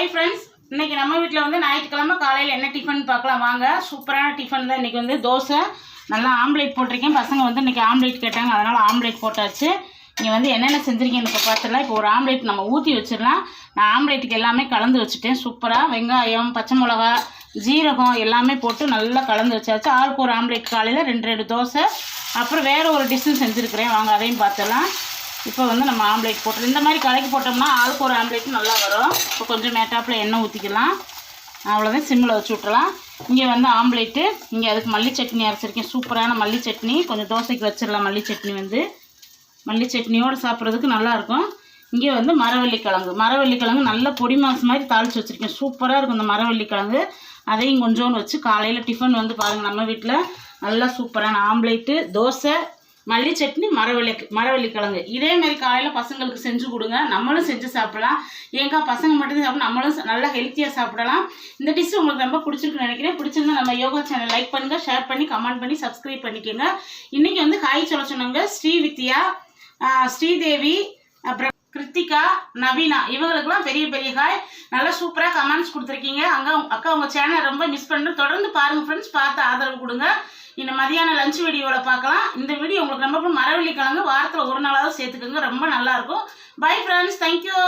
Hi friends, இன்றைக்கி நம்ம வீட்டில் வந்து ஞாயிற்றுக்கிழமை காலையில் என்ன டிஃபன் பார்க்கலாம் வாங்க. சூப்பரான டிஃபன் தான். இன்றைக்கி வந்து தோசை நல்லா ஆம்லேட் போட்டிருக்கேன். பசங்க வந்து இன்றைக்கி ஆம்லேட் கேட்டாங்க, அதனால் ஆம்லேட் போட்டாச்சு. இங்கே வந்து என்னென்ன செஞ்சுருக்கேன்னு இப்போ பார்த்துடலாம். இப்போ ஒரு ஆம்லேட் நம்ம ஊற்றி வச்சிடலாம். நான் ஆம்லேட்டுக்கு எல்லாமே கலந்து வச்சுட்டேன். சூப்பராக வெங்காயம், பச்சை மிளகா, ஜீரகம் எல்லாமே போட்டு நல்லா கலந்து வச்சாச்சு. ஆளுக்கு ஒரு ஆம்லேட், காலையில் 2 தோசை. அப்புறம் வேறு ஒரு டிஷ்ஷும் செஞ்சுருக்கிறேன், வாங்க அதையும் பார்த்துடலாம். இப்போ வந்து நம்ம ஆம்லேட் போட்டு இந்த மாதிரி கலக்கி போட்டோம்னா ஆளுக்கு ஒரு ஆம்லேட்டும் நல்லா வரும். இப்போ கொஞ்சம் மேட்டாப்பில் எண்ணெய் ஊற்றிக்கலாம். அவ்வளோதான், சிம்மில் வச்சு விட்டுலாம். இங்கே வந்து ஆம்லேட்டு, இங்கே அதுக்கு மல்லி சட்னி அரைச்சிருக்கேன். சூப்பரான மல்லி சட்னி. கொஞ்சம் தோசைக்கு வச்சிடலாம். மல்லி சட்னி வந்து மல்லி சட்னியோடு சாப்பிட்றதுக்கு நல்லாயிருக்கும். இங்கே வந்து மரவள்ளிக்கிழங்கு நல்ல பொடி மாசு மாதிரி தாளித்து வச்சுருக்கேன். சூப்பராக இருக்கும் இந்த மரவள்ளிக்கிழங்கு. அதையும் கொஞ்சோன்னு வச்சு காலையில் டிஃபன் வந்து பாருங்கள், நம்ம வீட்டில் நல்லா சூப்பரான ஆம்லேட்டு, தோசை, மல்லி சட்னி, மரவள்ளிக்கிழங்கு. இதேமாரி காலையில் பசங்களுக்கு செஞ்சு கொடுங்க. நம்மளும் செஞ்சு சாப்பிடலாம். ஏங்கா பசங்க மட்டும் சாப்பிட, நம்மளும் நல்லா ஹெல்த்தியாக சாப்பிடலாம். இந்த டிஷ் உங்களுக்கு ரொம்ப பிடிச்சிருக்குன்னு நினைக்கிறேன். பிடிச்சிருந்தா நம்ம யோகா சேனல் லைக் பண்ணுங்கள், ஷேர் பண்ணி கமெண்ட் பண்ணி சப்ஸ்கிரைப் பண்ணிக்கோங்க. இன்றைக்கி வந்து ஹாய் சொல்ல சொன்னாங்க ஸ்ரீவித்யா, ஸ்ரீதேவி, அப்புறம் கிருத்திகா, நவீனா, இவங்களுக்குலாம் பெரிய பெரிய ஹாய். நல்லா சூப்பராக கமெண்ட்ஸ் கொடுத்துருக்கீங்க. அக்கா உங்கள் சேனல் ரொம்ப மிஸ் பண்ணுறேன். தொடர்ந்து பாருங்கள் ஃப்ரெண்ட்ஸ், பார்த்து ஆதரவு கொடுங்க. இந்த மதியான லஞ்ச் வீடியோவில் பார்க்கலாம். இந்த வீடியோ உங்களுக்கு ரொம்ப மரவள்ளிக்கிழங்கு வாரத்தில் ஒரு நாளாவது சேர்த்துக்கோங்க, ரொம்ப நல்லாயிருக்கும். Bye friends, thank you.